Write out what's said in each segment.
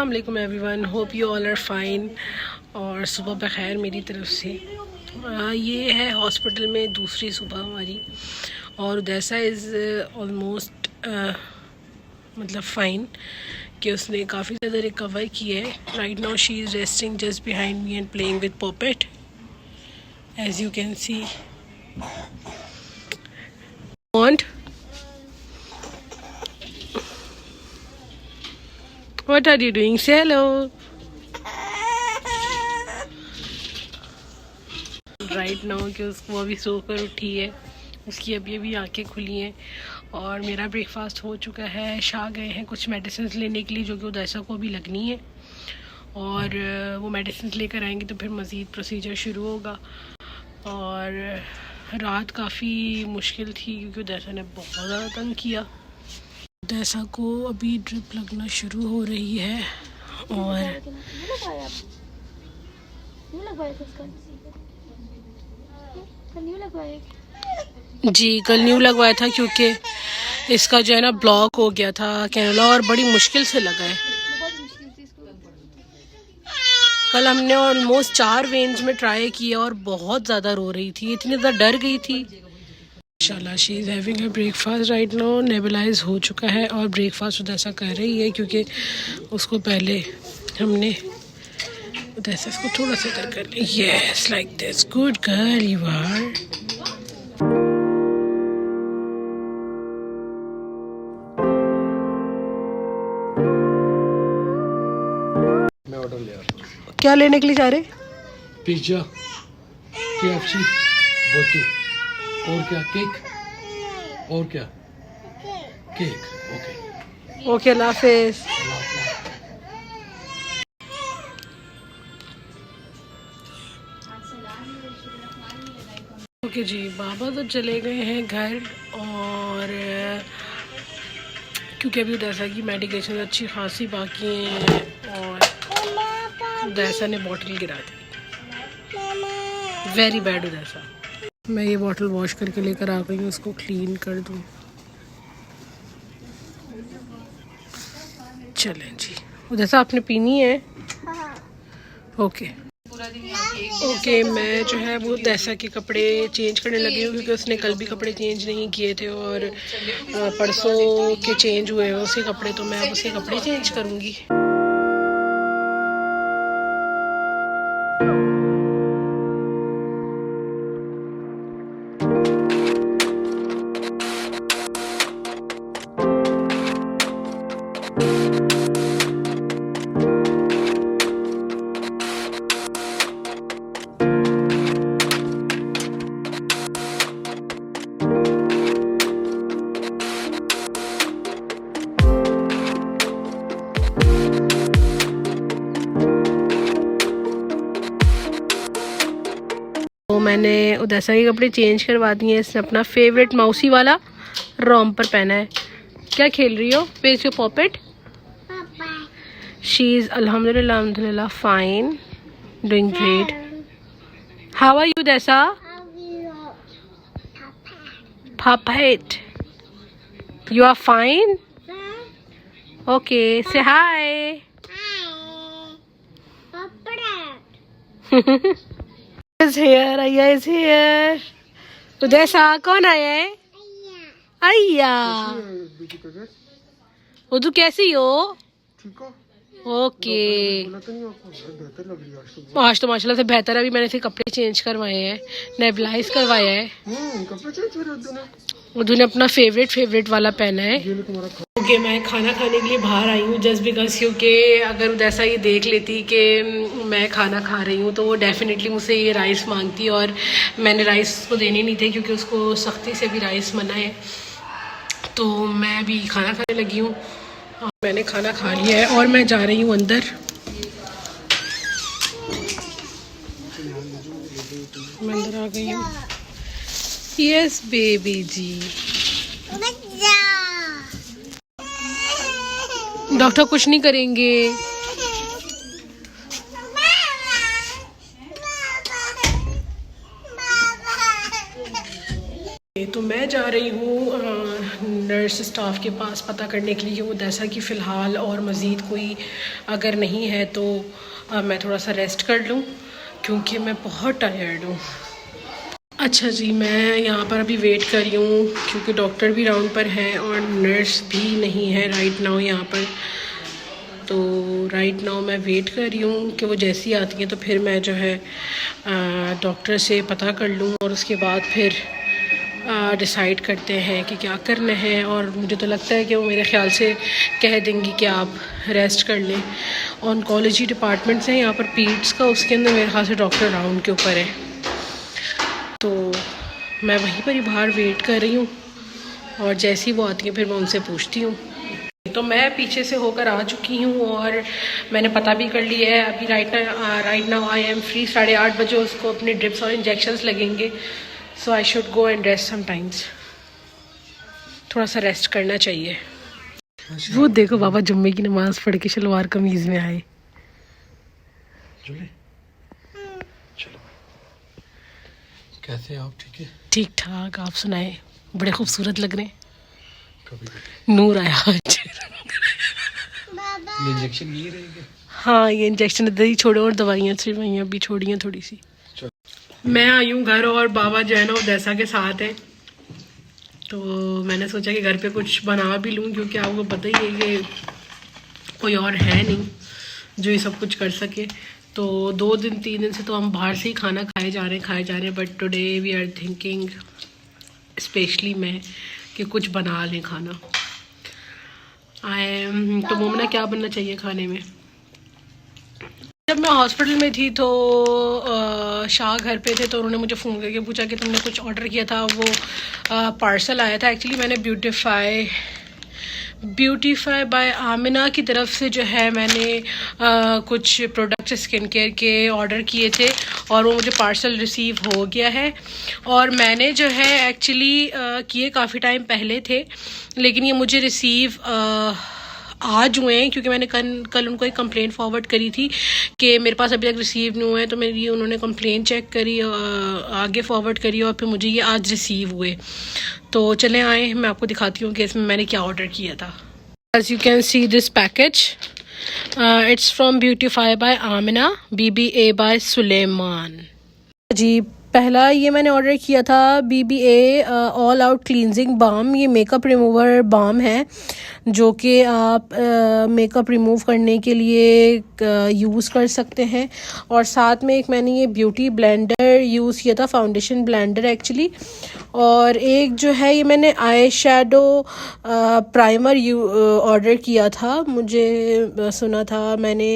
अस्सलाम वालेकुम everyone, hope you all are fine और सुबह बखैर मेरी तरफ से। ये है हॉस्पिटल में दूसरी सुबह हमारी और दैसा इज़ ऑलमोस्ट मतलब फ़ाइन कि उसने काफ़ी ज़्यादा रिकवर किया है। Right now she is resting just behind me and playing with Puppet as you can see. Want What are you doing? Say hello. Right now कि उसको अभी सोकर उठी है, उसकी अभी अभी आंखें खुली हैं और मेरा ब्रेकफास्ट हो चुका है। शाह गए हैं कुछ मेडिसिन लेने के लिए जो कि उदैसा को भी लगनी है और वो मेडिसिन लेकर आएंगे तो फिर मज़ीद प्रोसीजर शुरू होगा। और रात काफ़ी मुश्किल थी क्योंकि उदैसा ने बहुत ज़्यादा तंग किया। उदैसा को अभी ड्रिप लगना शुरू हो रही है और जी कल न्यू लगवाया था क्योंकि इसका जो है ना ब्लॉक हो गया था कैनुला और बड़ी मुश्किल से लगा है। कल हमने ऑलमोस्ट 4 वेन्स में ट्राई किया और बहुत ज़्यादा रो रही थी, इतनी ज़्यादा डर गई थी। माशाल्लाह she is having a breakfast right now. Nebulise हो चुका है और ब्रेकफास्ट उदैसा कर रही है क्योंकि उसको पहले हमने उदैसा इसको थोड़ा सा इधर कर लिया। Yes like this, good girl you are. मैं ऑर्डर ले रहा हूँ। क्या लेने के लिए जा रहे? पिज्जा, KFC, बोतू और क्या, केक और क्या, केक। ओके ओके अल्लाह हाफिज़। ओके जी, बाबा तो चले गए हैं घर और क्योंकि अभी उदैसा की मेडिकेशन अच्छी खासी बाकी हैं और उदैसा ने बॉटल गिरा दी। Very bad उदैसा। मैं ये बॉटल वॉश करके लेकर आ गई हूँ, उसको क्लीन कर दूँ। चलें जी, उदैसा आपने पीनी है? ओके ओके मैं जो है वो उदैसा के कपड़े चेंज करने लगी हूँ क्योंकि उसने कल भी कपड़े चेंज नहीं किए थे और परसों के चेंज हुए हैं उसके कपड़े, तो मैं अब उसके कपड़े चेंज करूँगी। तो मैंने उदैसा के कपड़े चेंज करवा दिए। इसने अपना फेवरेट माउसी वाला रॉम्पर पहना है। क्या खेल रही हो? Where's your Puppet? She is अल्हम्दुलिल्लाह fine, doing great. How are you उदैसा? Puppet. You are fine? Okay, say hi. Is here, Aya is here. उदैसा कौन आया है? अय्या। उदू कैसी हो? ओके आज तो माशाल्लाह से बेहतर है। अभी मैंने फिर कपड़े चेंज करवाए हैं, नेबुलाइज करवाया है। उदू ने अपना फेवरेट वाला पहना है। ओके मैं खाना खाने के लिए बाहर आई हूँ जस्ट बिकॉज क्योंकि अगर उदैसा ये देख लेती कि मैं खाना खा रही हूँ तो वो डेफिनेटली मुझसे ये राइस मांगती और मैंने राइस को देने नहीं थे क्योंकि उसको सख्ती से भी राइस मना है। तो मैं अभी खाना खाने लगी हूँ। मैंने खाना खा लिया है और मैं जा रही हूँ अंदर। मैं अंदर आ गई हूँ। यस बेबी जी। डॉक्टर कुछ नहीं करेंगे। तो मैं जा रही हूँ नर्स स्टाफ के पास पता करने के लिए कि वो जैसा कि फ़िलहाल और मज़ीद कोई अगर नहीं है तो मैं थोड़ा सा रेस्ट कर लूँ क्योंकि मैं बहुत टायर्ड हूँ। अच्छा जी, मैं यहाँ पर अभी वेट कर रही हूँ क्योंकि डॉक्टर भी राउंड पर है और नर्स भी नहीं है राइट नाउ यहाँ पर। तो राइट नाउ मैं वेट कर रही हूँ कि वो जैसी आती हैं तो फिर मैं जो है डॉक्टर से पता कर लूँ और उसके बाद फिर डिसाइड करते हैं कि क्या करना है। और मुझे तो लगता है कि वो मेरे ख़्याल से कह देंगी कि आप रेस्ट कर लें। ऑन्कोलॉजी डिपार्टमेंट से यहाँ पर पीड्स का, उसके अंदर मेरे ख्याल से डॉक्टर राउंड के ऊपर है। तो मैं वहीं पर ही बाहर वेट कर रही हूँ और जैसे ही वो आती है फिर मैं उनसे पूछती हूँ। तो मैं पीछे से होकर आ चुकी हूँ और मैंने पता भी कर लिया है। अभी right now I am free. 8:30 बजे उसको अपने ड्रिप्स और इंजेक्शंस लगेंगे। So I should go and rest sometimes. थोड़ा सा रेस्ट करना चाहिए। वो देखो बाबा जुम्मे की नमाज़ पढ़ के शलवार कमीज़ में आए। चलो, कैसे आप? ठीक है, ठीक ठाक। आप सुनाए? बड़े खूबसूरत लग रहे हैं। कभी नूर आया आज। ये इंजेक्शन ये रहेगा? हाँ, ये इंजेक्शन इधर ही छोड़ो और दवाइयाँ भी छोड़ी हैं थोड़ी सी। मैं आई हूँ घर और बाबा जो है ना उदैसा के साथ है। तो मैंने सोचा कि घर पे कुछ बना भी लूँ क्योंकि आपको पता ही है कि कोई और है नहीं जो ये सब कुछ कर सके। तो 3 दिन से तो हम बाहर से ही खाना खाए जा रहे हैं but today we are thinking, specially मैं, कि कुछ बना लें खाना। तो मोमना क्या बनना चाहिए खाने में? जब मैं हॉस्पिटल में थी तो शाह घर पे थे तो उन्होंने मुझे फ़ोन करके पूछा कि तुमने कुछ ऑर्डर किया था। वो पार्सल आया था। एक्चुअली मैंने ब्यूटीफाई बाय आमिना की तरफ से जो है मैंने कुछ प्रोडक्ट्स स्किन केयर के ऑर्डर किए थे और वो मुझे पार्सल रिसीव हो गया है। और मैंने जो है एक्चुअली किए काफ़ी टाइम पहले थे लेकिन ये मुझे रिसीव आज हुए हैं क्योंकि मैंने कल उनको एक कंप्लेंट फॉरवर्ड करी थी कि मेरे पास अभी तक रिसीव नहीं हुए हैं। तो मेरी उन्होंने कंप्लेंट चेक करी, आगे फॉरवर्ड करी और फिर मुझे ये आज रिसीव हुए। तो चले आए, मैं आपको दिखाती हूँ कि इसमें मैंने क्या ऑर्डर किया था। As you can see this package, it's from Beautify by Amina, BBA by Suleman. जी, पहला ये मैंने ऑर्डर किया था BBA all out cleansing balm. ये मेकअप रिमूवर बाम है जो कि आप मेकअप रिमूव करने के लिए यूज़ कर सकते हैं। और साथ में एक मैंने ये ब्यूटी ब्लेंडर यूज़ किया था, फाउंडेशन ब्लेंडर एक्चुअली। और एक जो है ये मैंने आई शैडो प्राइमर ऑर्डर किया था। मुझे सुना था मैंने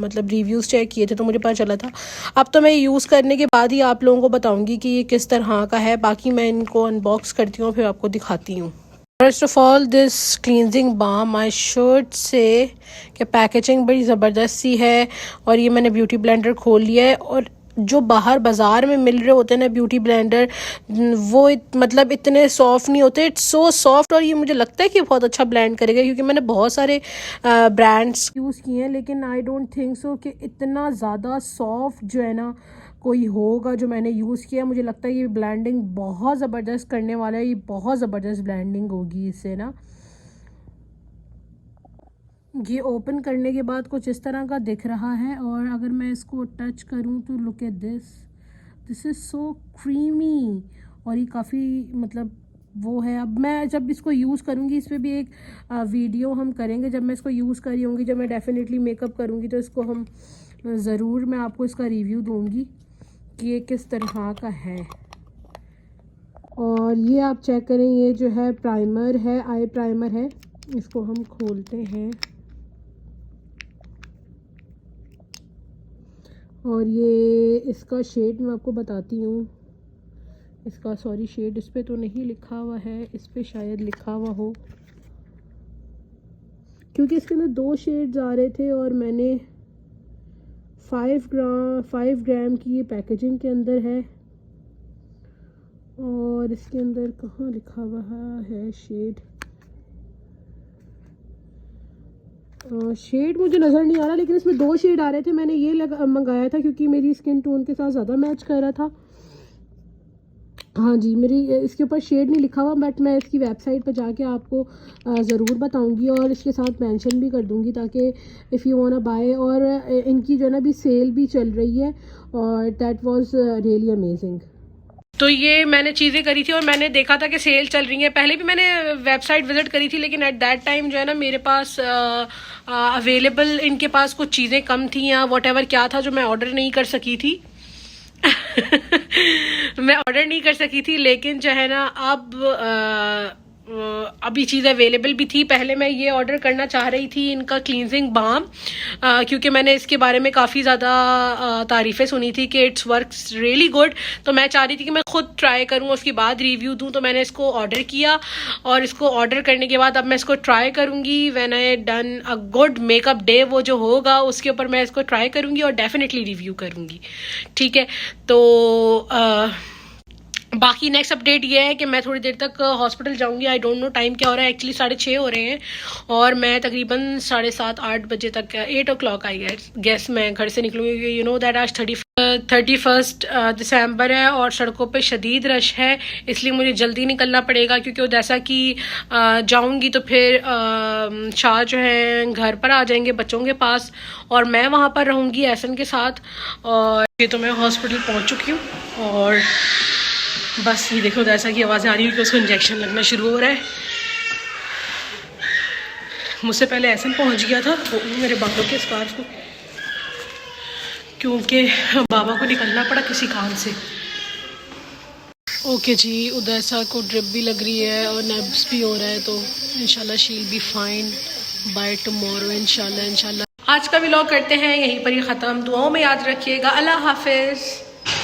मतलब रिव्यूज़ चेक किए थे तो मुझे पता चला था। अब तो मैं यूज़ करने के बाद ही आप लोगों को बताऊंगी कि ये किस तरह का है। बाकी मैं इनको अनबॉक्स करती हूँ फिर आपको दिखाती हूँ। First of all this cleansing balm, I should say कि पैकेजिंग बड़ी ज़बरदस्त सी है। और ये मैंने ब्यूटी ब्लेंडर खोल लिया है। और जो बाहर बाज़ार में मिल रहे होते हैं ना ब्यूटी ब्लेंडर, वो मतलब इतने सॉफ्ट नहीं होते। It's so soft. और ये मुझे लगता है कि बहुत अच्छा ब्लेंड करेगा क्योंकि मैंने बहुत सारे ब्रांड्स यूज़ किए हैं लेकिन आई डोंट थिंक सो कि इतना ज़्यादा सॉफ्ट जो है ना कोई होगा जो मैंने यूज़ किया। मुझे लगता है ये ब्लेंडिंग बहुत ज़बरदस्त करने वाला है। ये बहुत ज़बरदस्त ब्लेंडिंग होगी इससे ना। ये ओपन करने के बाद कुछ इस तरह का दिख रहा है। और अगर मैं इसको टच करूं तो look at this is so creamy. और ये काफ़ी मतलब वो है। अब मैं जब इसको यूज़ करूंगी, इस पर भी एक वीडियो हम करेंगे जब मैं इसको यूज़ कर रही होंगी। जब मैं डेफिनेटली मेकअप करूंगी तो इसको हम ज़रूर, मैं आपको इसका रिव्यू दूंगी कि ये किस तरह का है। और ये आप चेक करें, ये जो है प्राइमर है, आई प्राइमर है। इसको हम खोलते हैं और ये इसका शेड मैं आपको बताती हूँ। इसका सॉरी शेड इस पे तो नहीं लिखा हुआ है, इस पे शायद लिखा हुआ हो क्योंकि इसके अंदर 2 शेड्स आ रहे थे। और मैंने 5 ग्राम की ये पैकेजिंग के अंदर है। और इसके अंदर कहाँ लिखा हुआ है शेड? शेड मुझे नज़र नहीं आ रहा लेकिन इसमें 2 शेड आ रहे थे। मैंने ये मंगाया था क्योंकि मेरी स्किन टोन के साथ ज़्यादा मैच कर रहा था। हाँ जी, मेरी इसके ऊपर शेड नहीं लिखा हुआ, बट मैं इसकी वेबसाइट पर जाके आपको ज़रूर बताऊंगी और इसके साथ मेंशन भी कर दूंगी, ताकि इफ़ यू वांट बाय। और इनकी जो है ना अभी सेल भी चल रही है, और दैट वाज रियली अमेजिंग। तो ये मैंने चीज़ें करी थी और मैंने देखा था कि सेल चल रही है। पहले भी मैंने वेबसाइट विज़िट करी थी, लेकिन एट दैट टाइम जो है ना मेरे पास अवेलेबल इनके पास कुछ चीज़ें कम थी, या वॉट एवर क्या था जो मैं ऑर्डर नहीं कर सकी थी। मैं ऑर्डर नहीं कर सकी थी, लेकिन जो है ना अब अभी चीज़ अवेलेबल भी थी। पहले मैं ये ऑर्डर करना चाह रही थी इनका क्लींजिंग बाम, क्योंकि मैंने इसके बारे में काफ़ी ज़्यादा तारीफ़ें सुनी थी कि इट्स वर्क्स रियली गुड। तो मैं चाह रही थी कि मैं खुद ट्राई करूँ, उसके बाद रिव्यू दूँ। तो मैंने इसको ऑर्डर किया, और इसको ऑर्डर करने के बाद अब मैं इसको ट्राई करूँगी। When I done a good makeup day, वो जो होगा उसके ऊपर मैं इसको ट्राई करूँगी और डेफिनेटली रिव्यू करूँगी, ठीक है। तो बाकी नेक्स्ट अपडेट ये है कि मैं थोड़ी देर तक हॉस्पिटल जाऊंगी। आई डोंट नो टाइम क्या हो रहा है, एक्चुअली 6:30 हो रहे हैं, और मैं तकरीबन 7:30-8 बजे तक 8 o'clock आई गेस मैं घर से निकलूंगी। यू नो दैट आज 31 दिसंबर है और सड़कों पे शदीद रश है, इसलिए मुझे जल्दी निकलना पड़ेगा, क्योंकि जैसा कि जाऊंगी तो फिर शाह जो है घर पर आ जाएंगे बच्चों के पास, और मैं वहाँ पर रहूँगी एहसन के साथ। और ये तो मैं हॉस्पिटल पहुँच चुकी हूँ, और बस ये देखो जैसा कि आवाज़ें आ रही है कि उसको इंजेक्शन लगना शुरू हो रहा है। मुझसे पहले एहसन पहुंच गया था मेरे बालों के स्कार्फ को, क्योंकि बाबा को निकलना पड़ा किसी काम से। ओके जी, उदैसा को ड्रिप भी लग रही है और नेब्स भी हो रहा है, तो इंशाल्लाह she will be fine by tomorrow इंशाल्लाह। आज का व्लॉग करते हैं यहीं पर ही ख़त्म। दुआओं में याद रखिएगा। अल्लाह हाफिज़।